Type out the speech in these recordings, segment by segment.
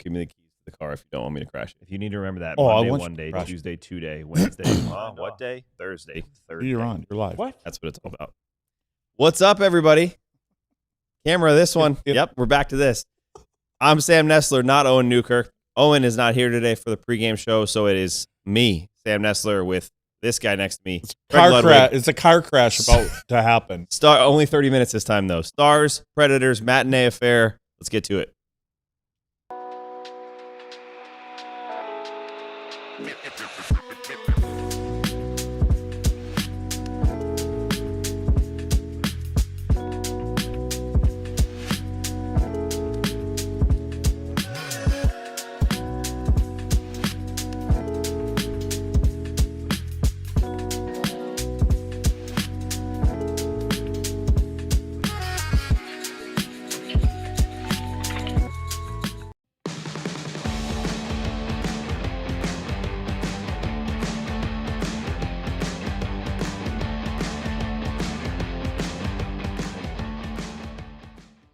give me the keys to the car if you don't want me to crash it. If you need to remember that, I Monday, want one you to day, crash it. Tuesday, 2 day, Wednesday, what day? Thursday, third You're day. on. You're live. What? That's what it's all about. What's up, everybody? Camera, this one. Yep, we're back to this. I'm Sam Nestler, not Owen Newkirk. Owen is not here today for the pregame show, so it is me, Sam Nestler, with this guy next to me. It's a car crash about to happen. Only 30 minutes this time, though. Stars, Predators, matinee affair. Let's get to it.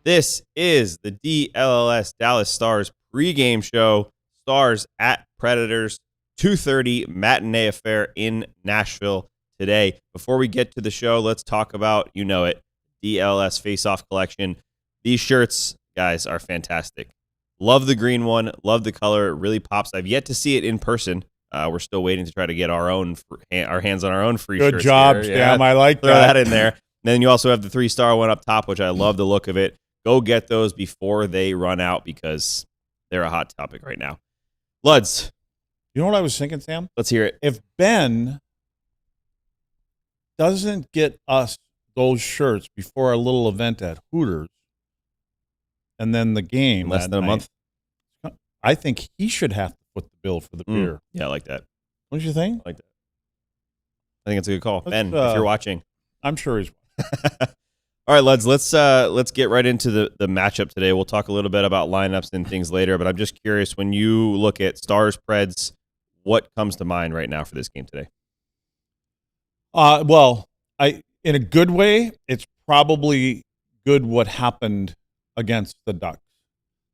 This is the DLLS Dallas Stars pregame show. Stars at Predators, 2:30 matinee affair in Nashville today. Before we get to the show, let's talk about, you know it, DLS Face-Off Collection. These shirts, guys, are fantastic. Love the green one. Love the color. It really pops. I've yet to see it in person. We're still waiting to try to get our hands on our own free shirts. Good job, here. Sam. I like Throw that in there. And then you also have the 3-star one up top, which I love the look of it. Go get those before they run out because they're a hot topic right now. Luds. You know what I was thinking, Sam? Let's hear it. If Ben doesn't get us those shirts before our little event at Hooters and then the game Less than a month. I think he should have to foot the bill for the beer. Yeah, I like that. Don't you think? I like that. I think it's a good call. Let's, Ben, if you're watching. I'm sure he's All right, Luds, let's get right into the matchup today. We'll talk a little bit about lineups and things later, but I'm just curious, when you look at Stars Preds, what comes to mind right now for this game today? Well, in a good way, it's probably good what happened against the Ducks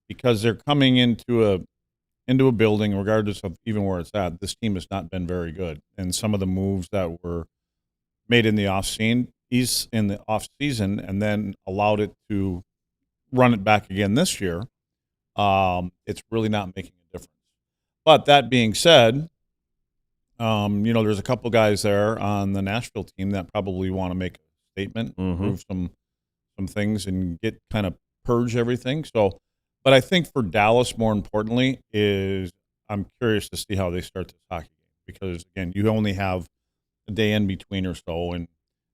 because they're coming into a building, regardless of even where it's at. This team has not been very good, and some of the moves that were made in the offseason and then allowed it to run it back again this year, it's really not making a difference. But that being said, there's a couple guys there on the Nashville team that probably want to make a statement, prove some things, and get kind of purge everything. So, but I think for Dallas, more importantly, is I'm curious to see how they start this hockey game because, again, you only have a day in between or so, and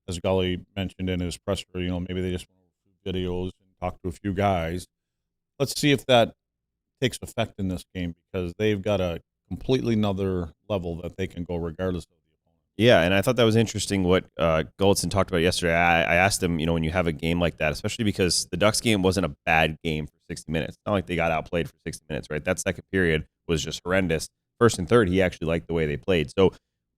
as Gully mentioned in his presser, maybe they just want to do videos and talk to a few guys. Let's see if that takes effect in this game because they've got a completely another level that they can go regardless of the opponent. Yeah, and I thought that was interesting what Goldson talked about yesterday. I asked him, when you have a game like that, especially because the Ducks game wasn't a bad game for 60 minutes. It's not like they got outplayed for 60 minutes, right? That second period was just horrendous. First and third, he actually liked the way they played. So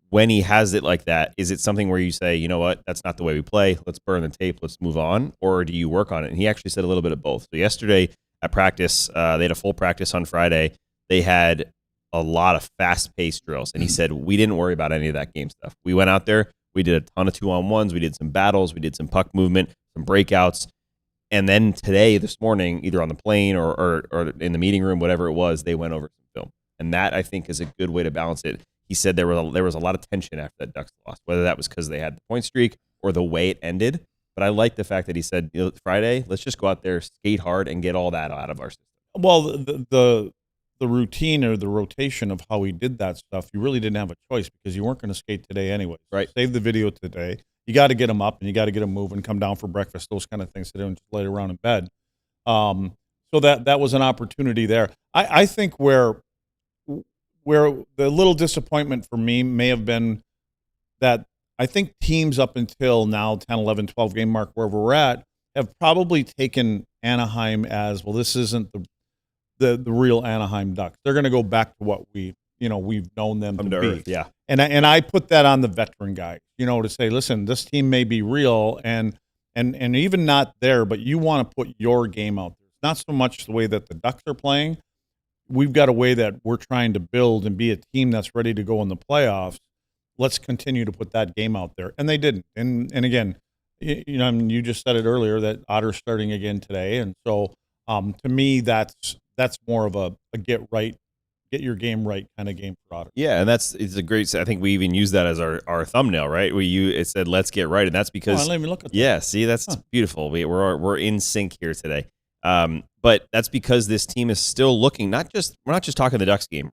when he has it like that, is it something where you say, you know what, that's not the way we play, let's burn the tape, let's move on, or do you work on it? And he actually said a little bit of both. So yesterday at practice, they had a full practice on Friday. They had a lot of fast-paced drills, and he said, we didn't worry about any of that game stuff. We went out there, we did a ton of 2-on-1s, we did some battles, we did some puck movement, some breakouts, and then today, this morning, either on the plane or in the meeting room, whatever it was, they went over some film. And that, I think, is a good way to balance it. He said there was a lot of tension after that Ducks loss, whether that was because they had the point streak or the way it ended. But I like the fact that he said, Friday, let's just go out there, skate hard, and get all that out of our system. Well, the routine or the rotation of how he did that stuff, you really didn't have a choice because you weren't going to skate today anyway. Right. Save the video today. You got to get them up and you got to get them moving, come down for breakfast, those kind of things. So they don't just lay around in bed. So that was an opportunity there. I think where the little disappointment for me may have been that I think teams up until now, 10, 11, 12 game mark, wherever we're at, have probably taken Anaheim as, well, this isn't the real Anaheim Ducks. They're going to go back to what we've known them to be. Earth, yeah. And I put that on the veteran guy, to say, listen, this team may be real and even not there, but you want to put your game out there. It's not so much the way that the Ducks are playing. we've got a way that we're trying to build and be a team that's ready to go in the playoffs. Let's continue to put that game out there. And they didn't. And again, you know, I mean, you just said it earlier that Otter's starting again today. And so to me, that's more of a get your game right kind of game for Otter. Yeah, and it's a great. I think we even use that as our thumbnail, right? It said "Let's get right," and that's because I didn't even look at that. Yeah, see, that's beautiful. We're in sync here today. But that's because this team is still looking. We're not just talking the Ducks game.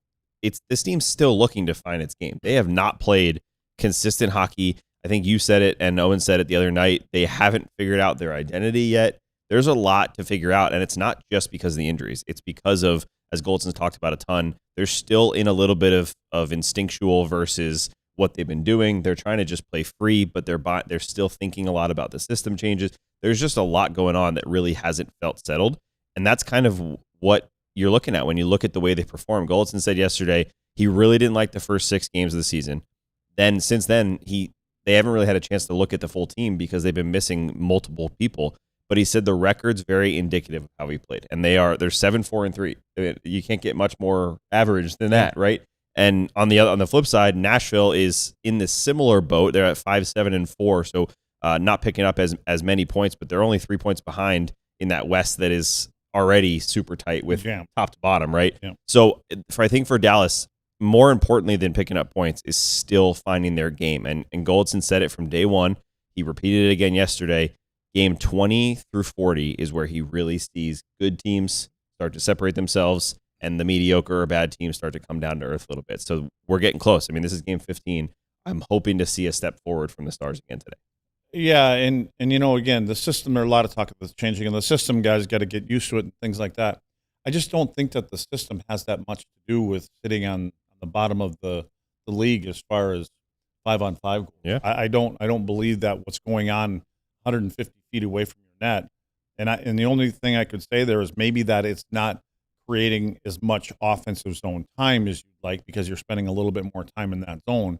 This team's still looking to find its game. They have not played consistent hockey. I think you said it, and Owen said it the other night. They haven't figured out their identity yet. There's a lot to figure out, and it's not just because of the injuries. It's because of, as Goldson's talked about a ton, they're still in a little bit of instinctual versus what they've been doing. They're trying to just play free, but they're still thinking a lot about the system changes. There's just a lot going on that really hasn't felt settled, and that's kind of what you're looking at when you look at the way they perform. Goldson said yesterday he really didn't like the first 6 games of the season. Then since then, they haven't really had a chance to look at the full team because they've been missing multiple people. But he said the record's very indicative of how he played, and they're 7-4-3. You can't get much more average than that, right? And on the flip side, Nashville is in this similar boat. They're at 5-7-4, so not picking up as many points, but they're only 3 points behind in that West that is already super tight with top to bottom, right? Yeah. So I think for Dallas, more importantly than picking up points is still finding their game. And Goldson said it from day one. He repeated it again yesterday. Game 20 through 40 is where he really sees good teams start to separate themselves and the mediocre or bad teams start to come down to earth a little bit. So we're getting close. I mean, this is game 15. I'm hoping to see a step forward from the Stars again today. Yeah, and you know, again, the system, there are a lot of talk about changing, and the system guys got to get used to it and things like that. I just don't think that the system has that much to do with sitting on the bottom of the league as far as 5-on-5 goals. Yeah. I don't believe that what's going on 150 feet away from your net. And the only thing I could say there is maybe that it's not creating as much offensive zone time as you'd like because you're spending a little bit more time in that zone.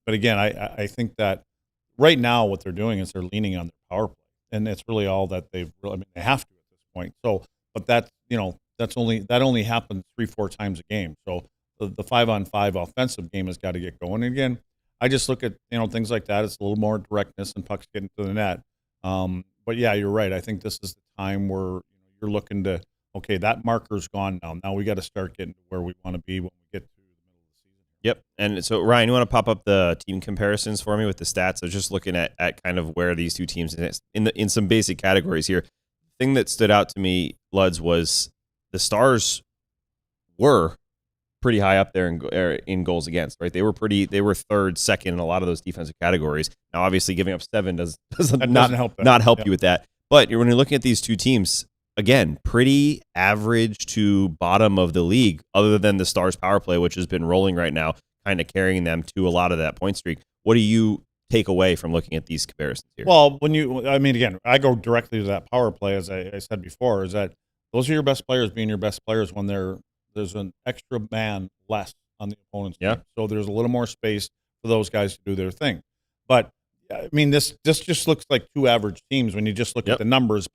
But again, I think that right now what they're doing is they're leaning on their power play, and that's really all that they have to at this point. So, but that only happens 3-4 times a game. So the 5-on-5 offensive game has got to get going. And again, I just look at things like that. It's a little more directness and pucks getting to the net. But yeah, you're right. I think this is the time where you're looking to, okay, that marker's gone now. Now we got to start getting to where we want to be when we get to the middle of the season. Yep. And so, Ryan, you want to pop up the team comparisons for me with the stats? I was just looking at kind of where these two teams in some basic categories here. The thing that stood out to me, Luds, was the Stars were pretty high up there in goals against, right? They were third, second in a lot of those defensive categories. Now, obviously, giving up 7 does not help you with that. But when you're looking at these two teams, again, pretty average to bottom of the league, other than the Stars power play, which has been rolling right now, kind of carrying them to a lot of that point streak. What do you take away from looking at these comparisons here? Well, again, I go directly to that power play, as I said before, is that those are your best players being your best players when there's an extra man less on the opponent's team. So there's a little more space for those guys to do their thing. But, I mean, this just looks like two average teams when you just look at the numbers.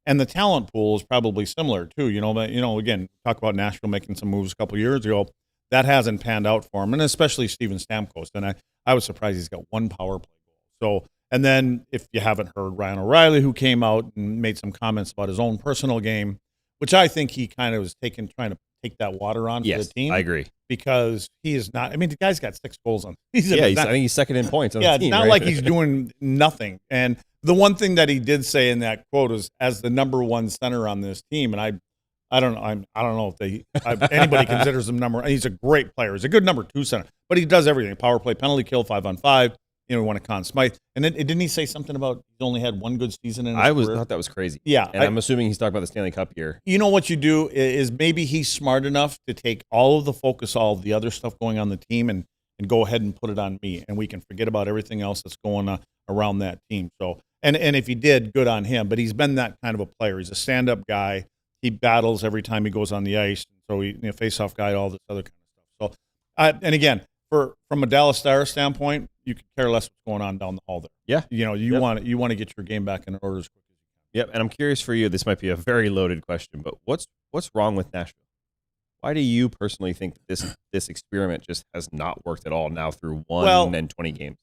And the talent pool is probably similar, too. Again, talk about Nashville making some moves a couple years ago. That hasn't panned out for him, and especially Steven Stamkos. And I was surprised he's got 1 power play goal. So, and then if you haven't heard Ryan O'Reilly, who came out and made some comments about his own personal game, which I think he kind of was trying to take that water on for the team. I agree. Because he is not, the guy's got 6 goals on. I think he's second in points on the team. It's not like he's doing nothing. And the one thing that he did say in that quote is, as the number 1 center on this team, and I don't know if anybody considers him he's a great player. He's a good number 2 center, but he does everything: power play, penalty kill, 5-on-5. He won a Conn Smythe, and then didn't he say something about he's only had 1 good season in his career? Thought that was crazy. Yeah, and I'm assuming he's talking about the Stanley Cup year. You know what you do is maybe he's smart enough to take all of the focus, all of the other stuff going on the team, and go ahead and put it on me, and we can forget about everything else that's going on around that team. So, and if he did, good on him. But he's been that kind of a player. He's a stand-up guy. He battles every time he goes on the ice. So he face-off guy, all this other kind of stuff. So, and again, from a Dallas Stars standpoint, you could care less what's going on down the hall there. Yeah, you want to get your game back in order as quick as you can. Yep, and I'm curious for you. This might be a very loaded question, but what's wrong with Nashville? Why do you personally think this experiment just has not worked at all now through 20 games?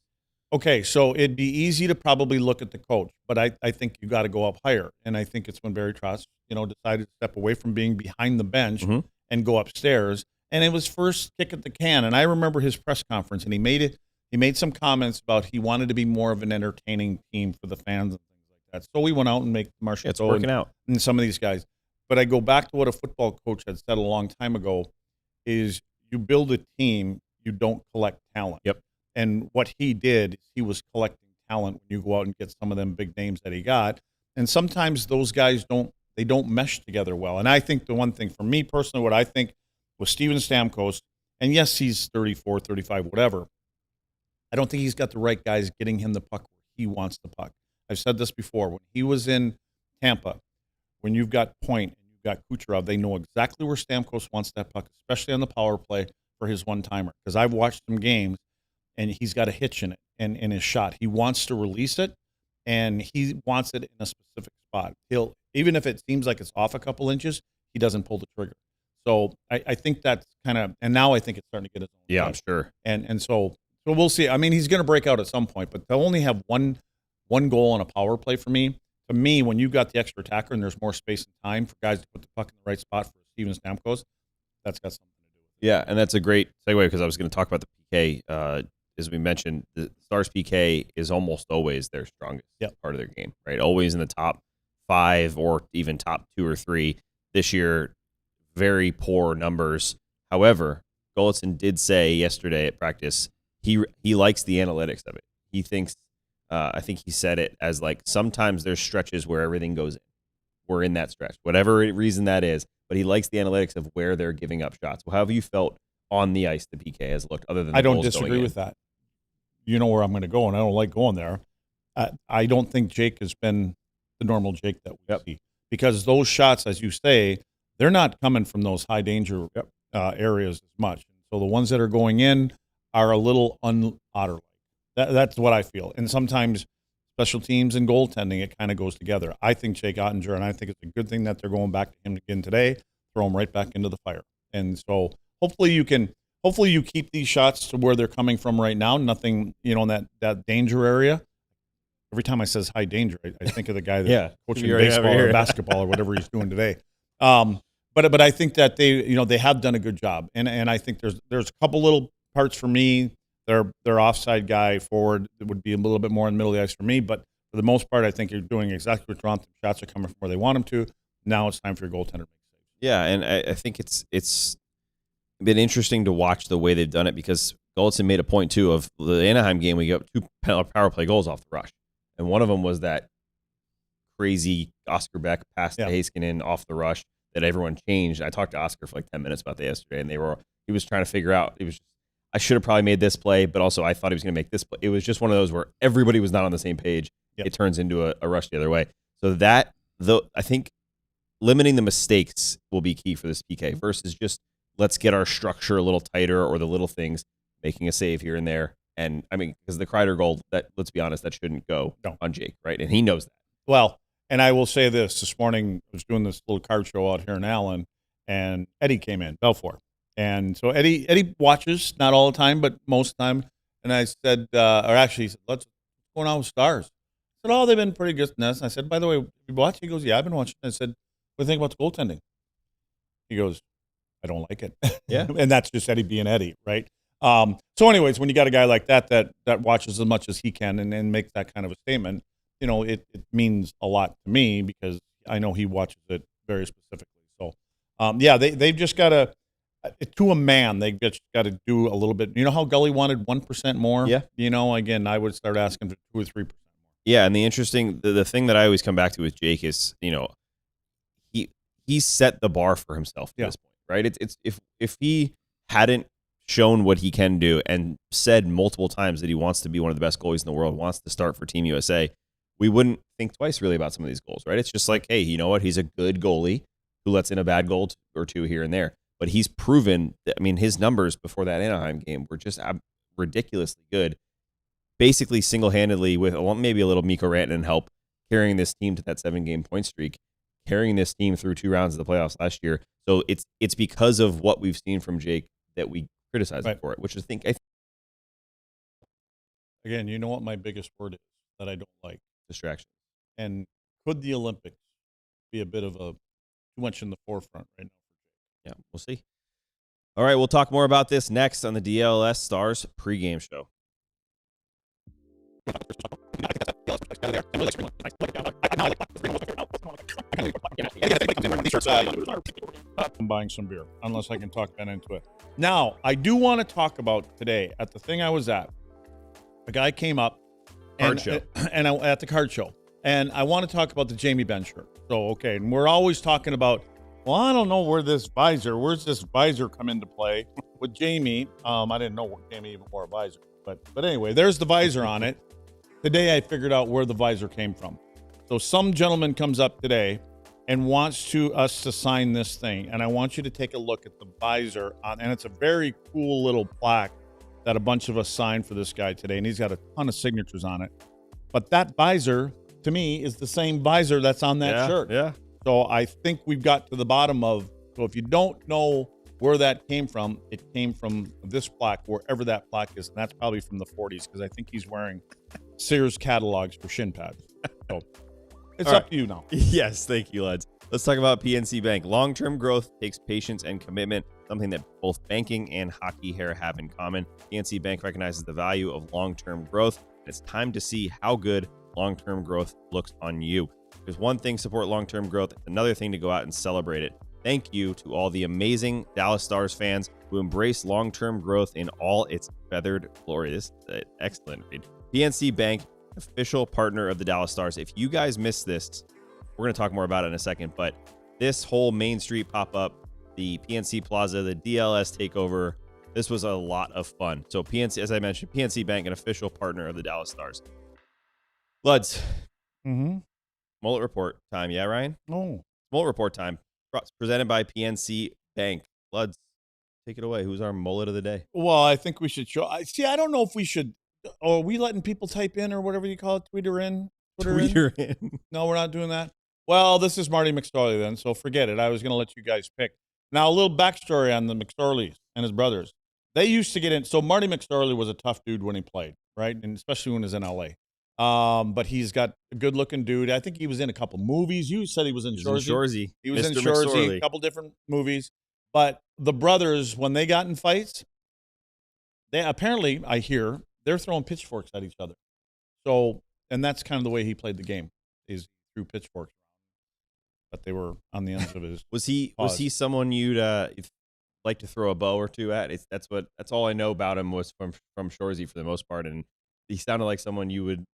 Okay, so it'd be easy to probably look at the coach, but I think you got to go up higher. And I think it's when Barry Trotz, decided to step away from being behind the bench and go upstairs. And it was first kick at the can. And I remember his press conference, and he made some comments about he wanted to be more of an entertaining team for the fans and things like that. So we went out and make Marshall it's working out. And some of these guys. But I go back to what a football coach had said a long time ago is you build a team, you don't collect talent. Yep. And what he did, he was collecting talent when you go out and get some of them big names that he got. And sometimes those guys don't mesh together well. And I think the one thing for me personally, what I think with Steven Stamkos, and yes, he's 34, 35, whatever, I don't think he's got the right guys getting him the puck where he wants the puck. I've said this before. When he was in Tampa, when you've got Point and you've got Kucherov, they know exactly where Stamkos wants that puck, especially on the power play for his one-timer. Because I've watched some games, and he's got a hitch in it and in his shot. He wants to release it, and he wants it in a specific spot. He'll, even if it seems like it's off a couple inches, he doesn't pull the trigger. So I think that's kind of, and now I think it's starting to get his own. Yeah, I'm sure. And so we'll see. I mean, he's going to break out at some point, but they'll only have one goal on a power play for me. To me, when you've got the extra attacker and there's more space and time for guys to put the puck in the right spot for Steven Stamkos, that's got something to do with it. Yeah, and that's a great segue because I was going to talk about the PK. As we mentioned, the Stars PK is almost always their strongest part of their game, right? Always in the top 5 or even top 2 or 3. This year, very poor numbers. However, Golitzin did say yesterday at practice he likes the analytics of it. He thinks, I think he said it as like sometimes there's stretches where everything goes in. We're in that stretch, whatever reason that is. But he likes the analytics of where they're giving up shots. Well, how have you felt on the ice the PK has looked other than the I don't goals disagree with that. You know where I'm going to go, and I don't like going there. I don't think Jake has been the normal Jake that we see. Because those shots, as you say, they're not coming from those high danger areas as much. So the ones that are going in are a little un-Otter-like. That's what I feel. And sometimes special teams and goaltending, it kind of goes together. I think Jake Oettinger, and I think it's a good thing that they're going back to him again today, throw him right back into the fire. And so hopefully you keep these shots to where they're coming from right now. Nothing, in that danger area. Every time I says high danger, I think of the guy that's coaching baseball or basketball or whatever he's doing today. But I think that they have done a good job, and I think there's a couple little parts for me. Their offside guy forward would be a little bit more in the middle of the ice for me, but for the most part, I think you're doing exactly what you want. The shots are coming from where they want them to. Now it's time for your goaltender to make saves. Yeah, and I think it's been interesting to watch the way they've done it because Golitzin made a point too of the Anaheim game. We got 2 power play goals off the rush, and one of them was that crazy Oscar Beck pass to Heiskanen off the rush that everyone changed. I talked to Oscar for like 10 minutes about that yesterday, and he was trying to figure out. It was just, I should have probably made this play, but also I thought he was going to make this play. It was just one of those where everybody was not on the same page. Yep. It turns into a rush the other way. So that, though, I think limiting the mistakes will be key for this PK versus just let's get our structure a little tighter or the little things, making a save here and there. And I mean, because the Kreider goal, that let's be honest, that shouldn't go on Jake, right? And he knows that. Well, and I will say this morning, I was doing this little card show out here in Allen, and Eddie came in, Belfour. And so Eddie watches, not all the time, but most of the time. And I said, or actually, he said, what's going on with Stars? I said, they've been pretty good in this. And I said, by the way, you watch? He goes, yeah, I've been watching. I said, what do you think about the goaltending? He goes, I don't like it. Yeah. And that's just Eddie being Eddie, right? So anyways, when you got a guy like that watches as much as he can and makes that kind of a statement, it means a lot to me because I know he watches it very specifically. So, they've just got to, to a man, they've just got to do a little bit. You know how Gully wanted 1% more? Yeah. Again, I would start asking for 2 or 3% more. Yeah, and the thing that I always come back to with Jake is, he set the bar for himself at this point, right? It's if he hadn't shown what he can do and said multiple times that he wants to be one of the best goalies in the world, wants to start for Team USA, we wouldn't think twice really about some of these goals, right? It's just like, hey, you know what? He's a good goalie who lets in a bad goal or 2 here and there. But he's proven that, his numbers before that Anaheim game were just ridiculously good. Basically single-handedly with maybe a little Mikko Rantanen help carrying this team to that 7-game point streak. carrying this team through 2 rounds of the playoffs last year. So it's because of what we've seen from Jake that we criticize him for it, which I think again, you know what my biggest word is that I don't like? Distraction. And could the Olympics be a bit of a too much in the forefront right now? Yeah, we'll see. All right, we'll talk more about this next on the DLLS Stars Pregame Show. I'm buying some beer, unless I can talk Ben into it. Now, I do want to talk about today at the thing I was at. A guy came up at the card show, and I want to talk about the Jamie Benn shirt. So, okay, and we're always talking about, well, I don't know where's this visor come into play with Jamie? I didn't know Jamie even wore a visor, but anyway, there's the visor on it. Today, I figured out where the visor came from. So some gentleman comes up today and wants us to sign this thing, and I want you to take a look at the visor and it's a very cool little plaque that a bunch of us signed for this guy today, and he's got a ton of signatures on it. But that visor, to me, is the same visor that's on that shirt. Yeah. So I think we've got to the bottom of, so if you don't know where that came from, it came from this plaque, wherever that plaque is, and that's probably from the 40s, because I think he's wearing Sears catalogs for shin pads. So it's up to you now. Yes, thank you, lads. Let's talk about PNC Bank. Long-term growth takes patience and commitment, something that both banking and hockey hair have in common. PNC Bank recognizes the value of long-term growth. It's time to see how good long-term growth looks on you. There's one thing support long-term growth, another thing to go out and celebrate it. Thank you to all the amazing Dallas Stars fans who embrace long-term growth in all its feathered glory. This is an excellent read. PNC Bank, official partner of the Dallas Stars. If you guys missed this, we're going to talk more about it in a second, but this whole Main Street pop-up, the PNC Plaza, the DLS takeover, this was a lot of fun. So PNC, as I mentioned, PNC Bank, an official partner of the Dallas Stars. Luds, mullet report time. Yeah, Ryan? Oh. Mullet report time. Presented by PNC Bank. Luds, take it away. Who's our mullet of the day? Well, I think we should show. See, I don't know if we should. Are we letting people type in or whatever you call it? Twitter in? No, we're not doing that. Well, this is Marty McSorley then, so forget it. I was going to let you guys pick. Now, a little backstory on the McSorleys and his brothers. They used to get in. So Marty McSorley was a tough dude when he played, right? And especially when he was in L.A. But he's got a good-looking dude. I think he was in a couple movies. You said he was in Shoresy. He was in Shoresy, a couple different movies. But the brothers, when they got in fights, they apparently, I hear, they're throwing pitchforks at each other. So, and that's kind of the way he played the game. Is threw pitchforks, but they were on the ends of his. Was he someone you'd like to throw a bow or two at? That's all I know about him was from Shoresy for the most part, and he sounded like someone you would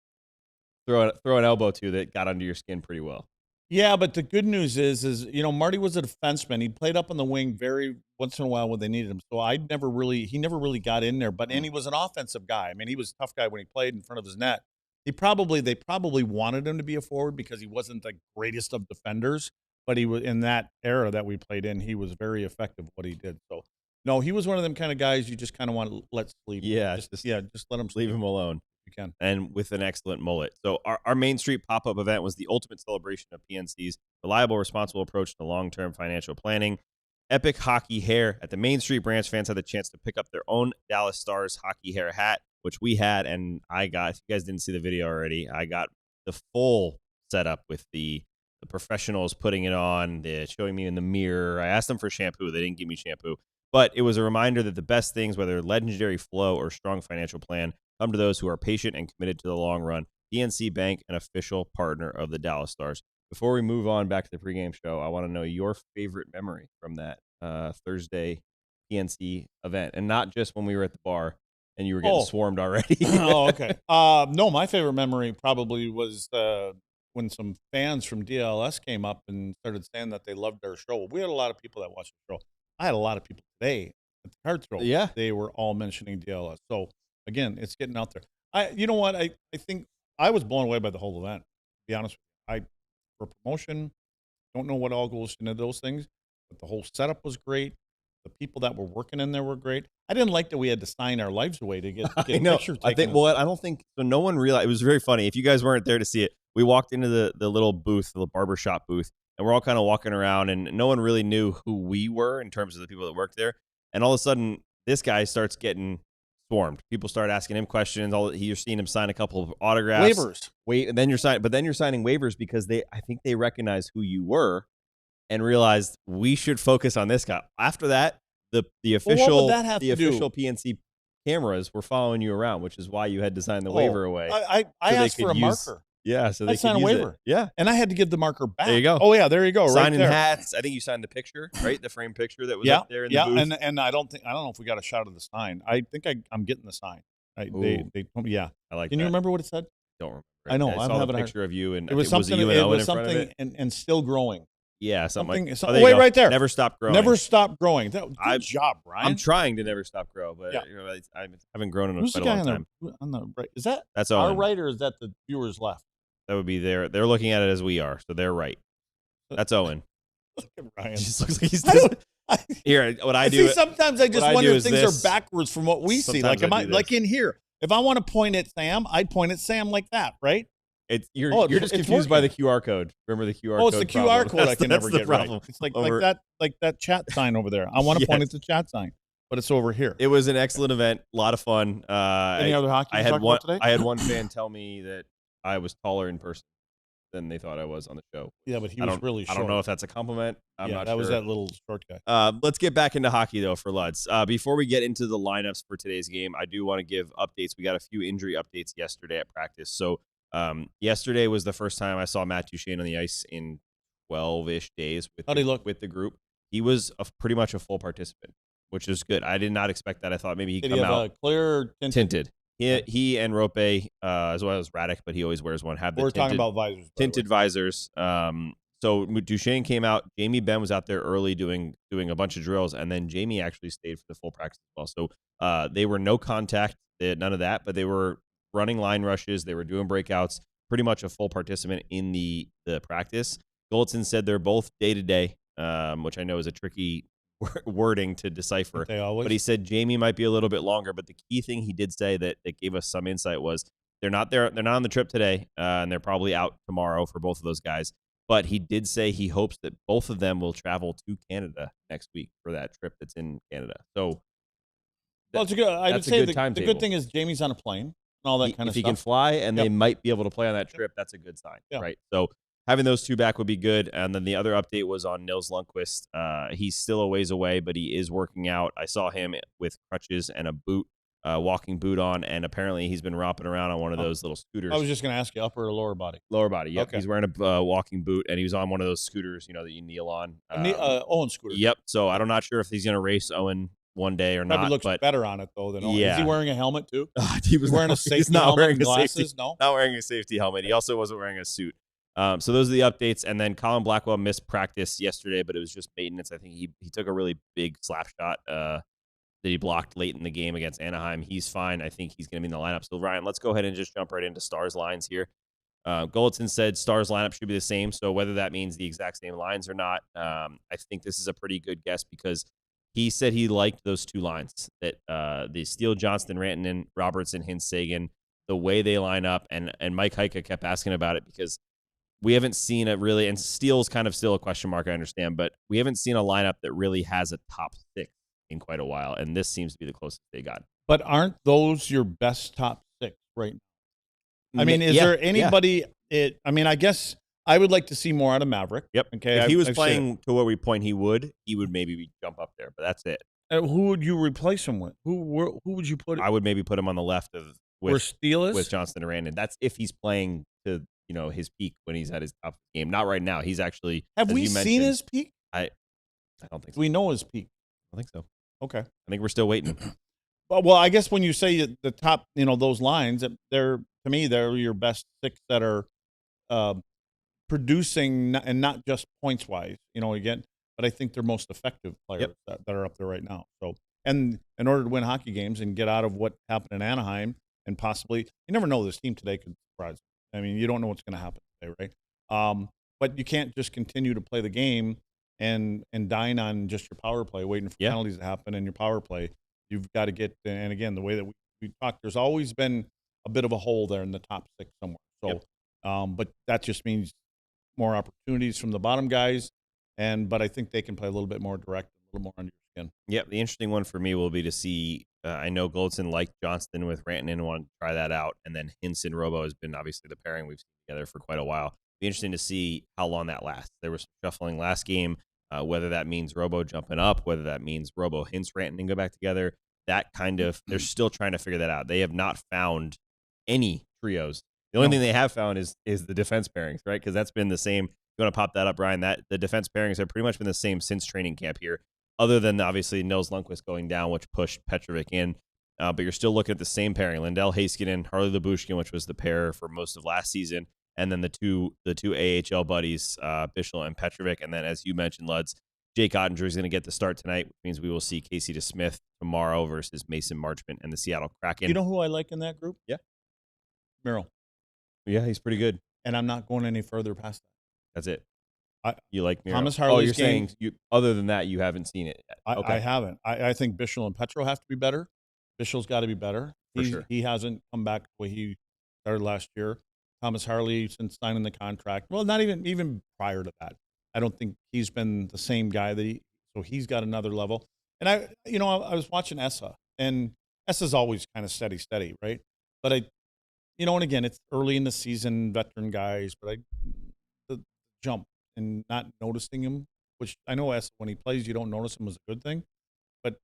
throw an elbow to that got under your skin pretty well. Yeah, but the good news is Marty was a defenseman. He played up on the wing very once in a while when they needed him. So he never really got in there. And he was an offensive guy. I mean, he was a tough guy when he played in front of his net. They probably wanted him to be a forward because he wasn't the greatest of defenders. But he was in that era that we played in. He was very effective what he did. So no, he was one of them kind of guys you just kind of want to let sleep. Yeah, just let him sleep. Leave him alone. You can. And with an excellent mullet. So our Main Street pop-up event was the ultimate celebration of PNC's reliable, responsible approach to long-term financial planning. Epic hockey hair. At the Main Street branch, fans had the chance to pick up their own Dallas Stars hockey hair hat, which we had, and I got, if you guys didn't see the video already, I got the full setup with the professionals putting it on, showing me in the mirror. I asked them for shampoo. They didn't give me shampoo. But it was a reminder that the best things, whether legendary flow or strong financial plan, come to those who are patient and committed to the long run. PNC Bank, an official partner of the Dallas Stars. Before we move on back to the pregame show, I want to know your favorite memory from that Thursday PNC event, and not just when we were at the bar and you were getting swarmed already. Okay. No, my favorite memory probably was when some fans from DLS came up and started saying that they loved our show. We had a lot of people that watched the show. I had a lot of people today at the card throw. Yeah. They were all mentioning DLS. So, again, it's getting out there. You know what? I think I was blown away by the whole event, to be honest with you. For promotion, don't know what all goes into those things, but the whole setup was great. The people that were working in there were great. I didn't like that we had to sign our lives away to get a picture taken. I don't think so. No one realized. It was very funny. If you guys weren't there to see it, we walked into the little booth, the barbershop booth, and we're all kind of walking around, and no one really knew who we were in terms of the people that worked there. And all of a sudden, this guy starts getting swarmed. People start asking him questions. You're seeing him sign a couple of autographs, waivers. and then you're signing waivers because I think they recognize who you were and realized we should focus on this guy. After that, the official PNC cameras were following you around, which is why you had to sign the waiver away. I asked for a marker. Yeah, so they could signed a waiver. It. Yeah, and I had to give the marker back. There you go. Oh yeah, there you go. Signing right there. hats. I think you signed the picture, right? The frame picture that was up there in the booth. And I don't know if we got a shot of the sign. I think I'm getting the sign. They told me, yeah. I like. Can you remember what it said? Don't remember. I know. I saw a picture of you, and it was something. It was something, and still growing. Yeah, something. Wait, right there. Never stop growing. Never stop growing. Good job, Ryan. I'm trying to never stop grow, but I haven't grown in quite a long time. On the right? Is that's Owen. Our right, or is that the viewers left? That would be there. They're looking at it as we are, so they're right. That's Owen. Look at Ryan. Just looks like he's here. What I do. Sometimes I just wonder if things are backwards from what we see. Like, like in here? If I want to point at Sam, I'd point at Sam like that, right? You're just confused by the QR code. Remember the QR code? Oh, it's the QR code I can never get right. It's like that chat sign over there. I want to point at the chat sign, but it's over here. It was an excellent event, a lot of fun. Any other hockey I you had talk one. about today? I had one fan tell me that I was taller in person than they thought I was on the show. Yeah, but he was really short. I don't know if that's a compliment. I'm not sure. That was that little short guy. Let's get back into hockey, though, for Luds. Before we get into the lineups for today's game, I do want to give updates. We got a few injury updates yesterday at practice. So yesterday was the first time I saw Matt Duchene on the ice in 12-ish days How'd he look? with the group. He was pretty much a full participant, which is good. I did not expect that. I thought maybe he'd come out clear tinted. He and Rope, as well as Radek, but he always wears one. We're talking about visors. Tinted visors. So Duchene came out. Jamie Benn was out there early doing a bunch of drills, and then Jamie actually stayed for the full practice as well. So they were no contact, they had none of that, but they were running line rushes. They were doing breakouts. Pretty much a full participant in the practice. Goldson said they're both day-to-day, which I know is a tricky wording to decipher, but he said Jamie might be a little bit longer. But the key thing he did say that gave us some insight was they're not on the trip today, and they're probably out tomorrow for both of those guys. But he did say he hopes that both of them will travel to Canada next week for that trip that's in Canada. So it's a good. I would say the good thing is Jamie's on a plane and all that kind of stuff. If he can fly and they might be able to play on that trip, that's a good sign, right? So having those two back would be good. And then the other update was on Nils Lundqvist. He's still a ways away, but he is working out. I saw him with crutches and a boot, walking boot on, and apparently he's been romping around on one of those little scooters. I was just going to ask you, upper or lower body? Lower body, yep. Okay. He's wearing a walking boot, and he was on one of those scooters, that you kneel on. Owen scooter. Yep. So I'm not sure if he's going to race Owen one day or Probably not. Looks better on it, though, than Owen. Yeah. Is he wearing a helmet, too? He was wearing a safety helmet and glasses? Not wearing a safety helmet. He also wasn't wearing a suit. So those are the updates. And then Colin Blackwell missed practice yesterday, but it was just maintenance. I think he took a really big slap shot that he blocked late in the game against Anaheim. He's fine. I think he's going to be in the lineup. So, Ryan, let's go ahead and just jump right into Stars lines here. Goldson said Stars lineup should be the same. So whether that means the exact same lines or not, I think this is a pretty good guess because he said he liked those two lines, that the Steele, Johnston, Rantanen, Robertson, Hintz, Sagan, the way they line up. And Mike Heika kept asking about it because we haven't seen it really, and Steele's kind of still a question mark, I understand, but we haven't seen a lineup that really has a top six in quite a while, and this seems to be the closest they got. But aren't those your best top six right now? I mean, is there anybody? I guess I would like to see more out of Maverick. Yep. Okay. If he was playing to where we point, he would maybe jump up there, but that's it. Who would you replace him with? Who would you put? I would maybe put him on the left of where Steele is with Johnston and Rantanen. That's if he's playing to his peak when he's at his top game. Not right now. He's actually have we seen his peak? I don't think so. We know his peak. I think so. Okay. I think we're still waiting. Well, I guess when you say the top, those lines, they're your best six that are producing and not just points wise, again, but I think they're most effective players that are up there right now. So, and in order to win hockey games and get out of what happened in Anaheim and possibly, you never know, this team today could surprise. I mean, you don't know what's going to happen today, right? But you can't just continue to play the game and dine on just your power play, waiting for penalties to happen in your power play. You've got to get, and again, the way that we talked, there's always been a bit of a hole there in the top six somewhere. So, but that just means more opportunities from the bottom guys, but I think they can play a little bit more direct, a little more under your skin. Yep, the interesting one for me will be to see. I know Goldson liked Johnston with Rantanen and wanted to try that out, and then Hinson Robo has been obviously the pairing we've seen together for quite a while. Be interesting to see how long that lasts. There was some shuffling last game, whether that means Robo jumping up, whether that means Robo, Hintz, Rantanen go back together. That kind of they're still trying to figure that out. They have not found any trios. The only thing they have found is the defense pairings, right? Because that's been the same. You want to pop that up, Brian? That the defense pairings have pretty much been the same since training camp here. Other than obviously Nils Lundqvist going down, which pushed Petrovic in. But you're still looking at the same pairing. Lindell Heiskanen, Harley Labushkin, which was the pair for most of last season. And then the two AHL buddies, Bichel and Petrovic. And then, as you mentioned, Luds, Jake Oettinger is going to get the start tonight, which means we will see Casey DeSmith tomorrow versus Mason Marchment and the Seattle Kraken. You know who I like in that group? Yeah. Merrill. Yeah, he's pretty good. And I'm not going any further past that. That's it. You like Miro? Thomas Harley's you're game, saying other than that, you haven't seen it yet. I haven't. I think Bichel and Petro have to be better. Bichel's got to be better. For sure. He hasn't come back the way he started last year. Thomas Harley, since signing the contract, well, not even prior to that, I don't think he's been the same guy so he's got another level. And I was watching Essa, and Essa's always kind of steady, right? But and again, it's early in the season, veteran guys, but the jump and not noticing him, which I know Essa, when he plays, you don't notice him is a good thing, but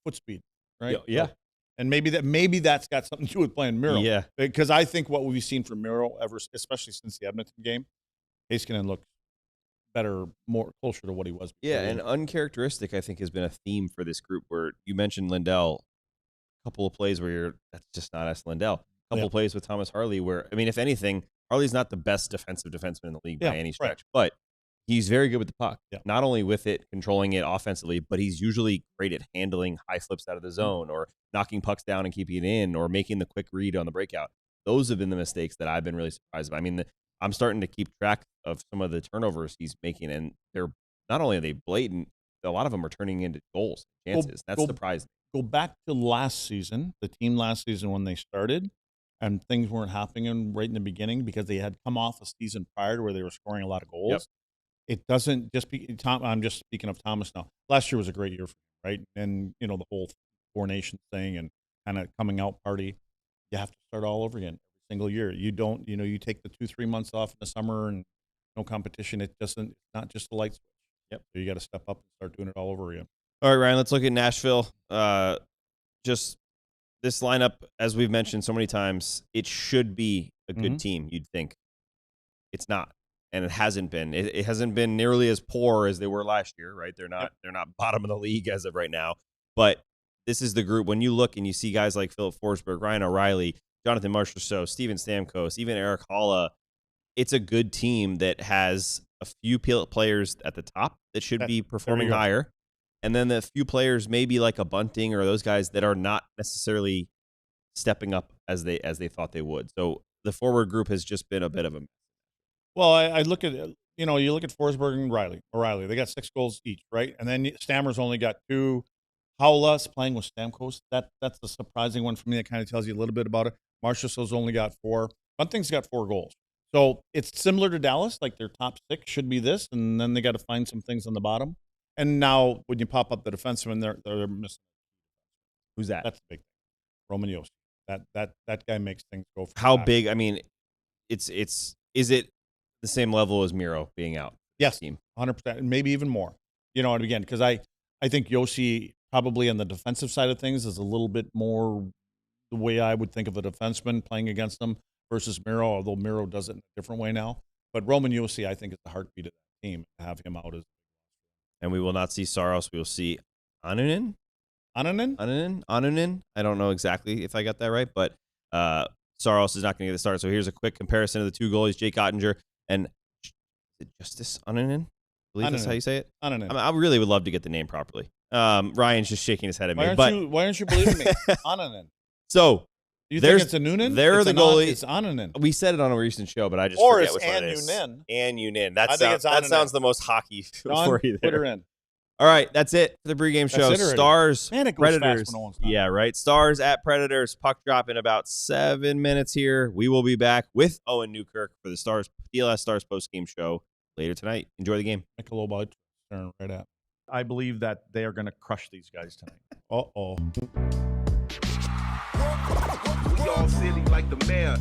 foot speed, right? Yeah. So, and maybe that's got something to do with playing Miro. Yeah. Because I think what we've seen from Miro especially since the Edmonton game, Heiskanen looks better, more closer to what he was before. Yeah, and uncharacteristic, I think, has been a theme for this group where you mentioned Lindell, a couple of plays where that's just not us Lindell. A couple of plays with Thomas Harley where, I mean, if anything, Harley's not the best defensive defenseman in the league by any stretch, but he's very good with the puck. Yeah. Not only with it, controlling it offensively, but he's usually great at handling high flips out of the zone or knocking pucks down and keeping it in or making the quick read on the breakout. Those have been the mistakes that I've been really surprised by. I mean, I'm starting to keep track of some of the turnovers he's making, and they're not only are they blatant, a lot of them are turning into goals, chances. That's surprising. Go back to last season, the team last season when they started, and things weren't happening right in the beginning because they had come off a season prior to where they were scoring a lot of goals. Yep. It doesn't just be Tom. I'm just speaking of Thomas now. Last year was a great year for him, right? And the whole Four Nations thing and kind of coming out party. You have to start all over again every single year. You don't, you take the 2-3 months off in the summer and no competition. It's not just a light switch. Yep. So you got to step up and start doing it all over again. All right, Ryan, let's look at Nashville. Just this lineup, as we've mentioned so many times, it should be a good team, you'd think. It's not. And it hasn't been. It hasn't been nearly as poor as they were last year, right? They're not bottom of the league as of right now. But this is the group. When you look and you see guys like Philip Forsberg, Ryan O'Reilly, Jonathan Marchessault, Steven Stamkos, even Eric Haula, it's a good team that has a few players at the top that should be performing higher. And then the few players, maybe like a Bunting or those guys that are not necessarily stepping up as they thought they would. So the forward group has just been a bit of a mess. Well, I look at you look at Forsberg and O'Reilly. They got 6 goals each, right? And then Stammer's only got 2. Haula's playing with Stamkos. That's the surprising one for me. That kind of tells you a little bit about it. Marchessault's only got 4. Bunting's got 4 goals. So it's similar to Dallas. Like their top 6 should be this, and then they got to find some things on the bottom. And now when you pop up the defenseman, they're missing. Who's that? That's the big thing. Roman Josi. That guy makes things go. How big? I mean, is it the same level as Miro being out? Yes, 100%, maybe even more. And again, because I think Josi probably on the defensive side of things is a little bit more the way I would think of a defenseman playing against them versus Miro, although Miro does it in a different way now. But Roman Josi, I think, is the heartbeat of that team. To have him out and we will not see Saros. We will see Annunen. I don't know exactly if I got that right, but Saros is not going to get the start. So here's a quick comparison of the 2 goalies, Jake Oettinger and is it Juuse Annunen? I believe that's how you say it. Annunen. I really would love to get the name properly. Ryan's just shaking his head at me. Why aren't you believing me? Annunen. So you think it's a Noonan? They're the goalie. It's Annunen. We said it on a recent show, but I just forget which one it is. Annunen. That sounds the most hockey for you there. Put her in. All right, that's it for the pregame show. That's it already. Stars, Man, it goes fast Predators. when no one's not. Yeah, right. Stars at Predators. Puck drop in about 7 minutes here. We will be back with Owen Newkirk for the DLLS Stars postgame show later tonight. Enjoy the game. Michelob Ultra, staring right at. I believe that they are going to crush these guys tonight. Uh-oh. We all silly like the mayor.